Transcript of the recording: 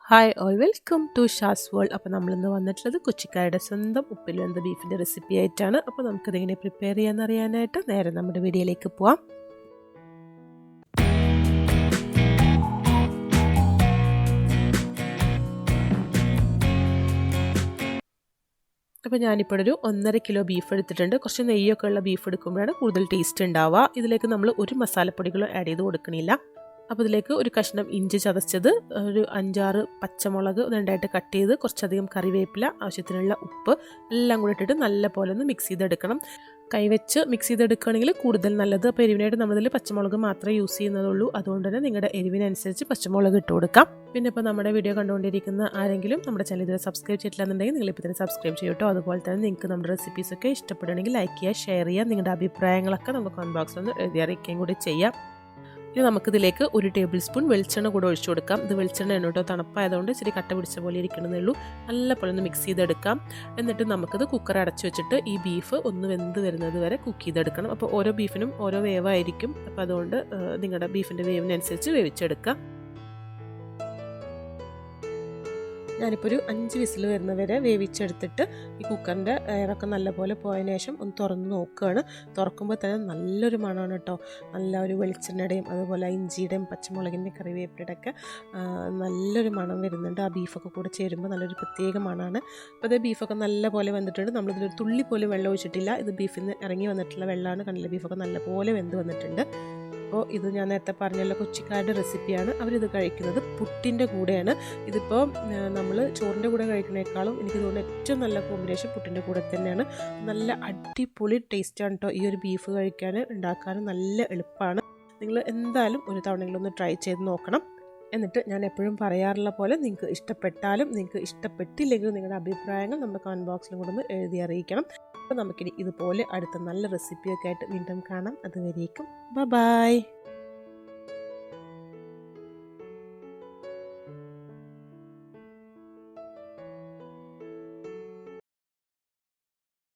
Hi all welcome to Shaz world. അപ്പോൾ നമ്മളിന്ന് വന്നിട്ടുള്ളത് കൊച്ചിക്കാരുടെ സ്വന്തം ഉപ്പിൽ വെന്ത ബീഫിൻ്റെ റെസിപ്പി ആയിട്ടാണ്. അപ്പോൾ നമുക്കതെങ്ങനെ പ്രിപ്പയർ ചെയ്യാമെന്ന് അറിയാനായിട്ട് നേരെ നമ്മുടെ വീഡിയോയിലേക്ക് പോവാം. അപ്പോൾ ഞാനിപ്പോൾ ഒരു 1.5 കിലോ ബീഫ് എടുത്തിട്ടുണ്ട്. കുറച്ച് നെയ്യൊക്കെ ഉള്ള ബീഫ് എടുക്കുമ്പോഴാണ് കൂടുതൽ ടേസ്റ്റ് ഉണ്ടാവുക. ഇതിലേക്ക് നമ്മൾ ഒരു മസാലപ്പൊടികളും ആഡ് ചെയ്ത് കൊടുക്കണില്ല. അപ്പോൾ ഇതിലേക്ക് ഒരു കഷ്ണം ഇഞ്ചി ചതച്ചത്, ഒരു 5-6 പച്ചമുളക് രണ്ടായിട്ട് കട്ട് ചെയ്ത്, കുറച്ചധികം കറിവേപ്പില, ആവശ്യത്തിനുള്ള ഉപ്പ് എല്ലാം കൂടി ഇട്ടിട്ട് നല്ല പോലെ ഒന്ന് മിക്സ് ചെയ്തെടുക്കണം. കൈവച്ച് മിക്സ് ചെയ്തെടുക്കുകയാണെങ്കിൽ കൂടുതൽ നല്ലത്. അപ്പോൾ എരിവിനായിട്ട് നമ്മളിതിൽ പച്ചമുളക് മാത്രമേ യൂസ് ചെയ്യുന്നതുള്ളൂ. അതുകൊണ്ട് തന്നെ നിങ്ങളുടെ എരിവിനനുസരിച്ച് പച്ചമുളക് ഇട്ട് കൊടുക്കാം. പിന്നെ ഇപ്പോൾ നമ്മുടെ വീഡിയോ കണ്ടുകൊണ്ടിരിക്കുന്ന ആരെങ്കിലും നമ്മുടെ ചാനൽ ഇതുവരെ സബ്സ്ക്രൈബ് ചെയ്തിട്ടില്ലെന്നുണ്ടെങ്കിൽ നിങ്ങൾ ഇപ്പോൾ തന്നെ സബ്സ്ക്രൈബ് ചെയ്യട്ടോ. അതുപോലെ തന്നെ നിങ്ങൾക്ക് നമ്മുടെ റെസിപ്പീസൊക്കെ ഇഷ്ടപ്പെടുകയാണെങ്കിൽ ലൈക്ക് ചെയ്യുക, ഷെയർ ചെയ്യുക. നിങ്ങളുടെ അഭിപ്രായങ്ങളൊക്കെ നമുക്ക് കമൻറ്റ് ബോക്സിൽ ഒന്ന് എഴുതി അറിയിക്കുകയും കൂടി ചെയ്യാം. ഇനി നമുക്കിതിലേക്ക് 1 ടേബിൾ സ്പൂൺ വെളിച്ചെണ്ണ കൂടെ ഒഴിച്ചു കൊടുക്കാം. ഇത് വെളിച്ചെണ്ണ കേട്ടോ, തണുപ്പായതുകൊണ്ട് ഇച്ചിരി കട്ട പിടിച്ച പോലെ ഇരിക്കണമെന്നേ ഉള്ളൂ. നല്ല പോലെ ഒന്ന് മിക്സ് ചെയ്തെടുക്കാം. എന്നിട്ട് നമുക്കിത് കുക്കർ അടച്ചു വെച്ചിട്ട് ഈ ബീഫ് ഒന്ന് വെന്ത് വരുന്നത് വരെ കുക്ക് ചെയ്തെടുക്കണം. അപ്പോൾ ഓരോ ബീഫിനും ഓരോ വേവായിരിക്കും. അപ്പോൾ അതുകൊണ്ട് നിങ്ങളുടെ ബീഫിൻ്റെ വേവിനനുസരിച്ച് വേവിച്ചെടുക്കാം. ഞാനിപ്പോൾ ഒരു 5 വിസിൽ വരുന്നവരെ വേവിച്ചെടുത്തിട്ട് ഈ കുക്കറിൻ്റെ എയറൊക്കെ നല്ലപോലെ പോയതിനു ശേഷം ഒന്ന് തുറന്ന് നോക്കുകയാണ്. തുറക്കുമ്പോൾ തന്നെ നല്ലൊരു മണമാണ് കേട്ടോ. നല്ല ഒരു വെളിച്ചെണ്ണയുടെയും അതുപോലെ ഇഞ്ചിയുടെയും പച്ചമുളകിൻ്റെ കറിവേപ്പിലയുടെ ഒക്കെ നല്ലൊരു മണം വരുന്നുണ്ട്. ആ ബീഫൊക്കെ കൂടെ ചേരുമ്പോൾ നല്ലൊരു പ്രത്യേക മണമാണ്. അപ്പോൾ അതേ ബീഫൊക്കെ നല്ല പോലെ വെന്തിട്ടുണ്ട്. നമ്മളിതിലൊരു തുള്ളി പോലും വെള്ളം ഒഴിച്ചിട്ടില്ല. ഇത് ബീഫിൽ നിന്ന് ഇറങ്ങി വന്നിട്ടുള്ള വെള്ളമാണ്. കണ്ടില്ല, ബീഫൊക്കെ നല്ലപോലെ വെന്ത് വന്നിട്ടുണ്ട്. അപ്പോൾ ഇത് ഞാൻ നേരത്തെ പറഞ്ഞല്ലോ, കൊച്ചിക്കാരുടെ റെസിപ്പിയാണ്. അവരിത് കഴിക്കുന്നത് പുട്ടിൻ്റെ കൂടെയാണ്. ഇതിപ്പോൾ നമ്മൾ ചോറിൻ്റെ കൂടെ കഴിക്കുന്നതിനേക്കാളും എനിക്ക് തോന്നുന്നു ഏറ്റവും നല്ല കോമ്പിനേഷൻ പുട്ടിൻ്റെ കൂടെ തന്നെയാണ്. നല്ല അടിപൊളി ടേസ്റ്റാണ് കേട്ടോ. ഈ ഒരു ബീഫ് കഴിക്കാൻ ഉണ്ടാക്കാനും നല്ല എളുപ്പമാണ്. നിങ്ങൾ എന്തായാലും ഒരു തവണയെങ്കിലും ഒന്ന് ട്രൈ ചെയ്ത് നോക്കണം. എന്നിട്ട് ഞാൻ എപ്പോഴും പറയാറുള്ള പോലെ നിങ്ങൾക്ക് ഇഷ്ടപ്പെട്ടാലും നിങ്ങൾക്ക് ഇഷ്ടപ്പെട്ടില്ലെങ്കിലും നിങ്ങളുടെ അഭിപ്രായങ്ങൾ നമ്മുടെ കമൻറ്റ് ബോക്സിലും കൂടെ ഒന്ന് എഴുതി അറിയിക്കണം. അപ്പോൾ നമുക്കിനി ഇതുപോലെ അടുത്ത നല്ല റെസിപ്പിയൊക്കെ ആയിട്ട് വീണ്ടും കാണാം. അതുവരേക്കും ബൈ.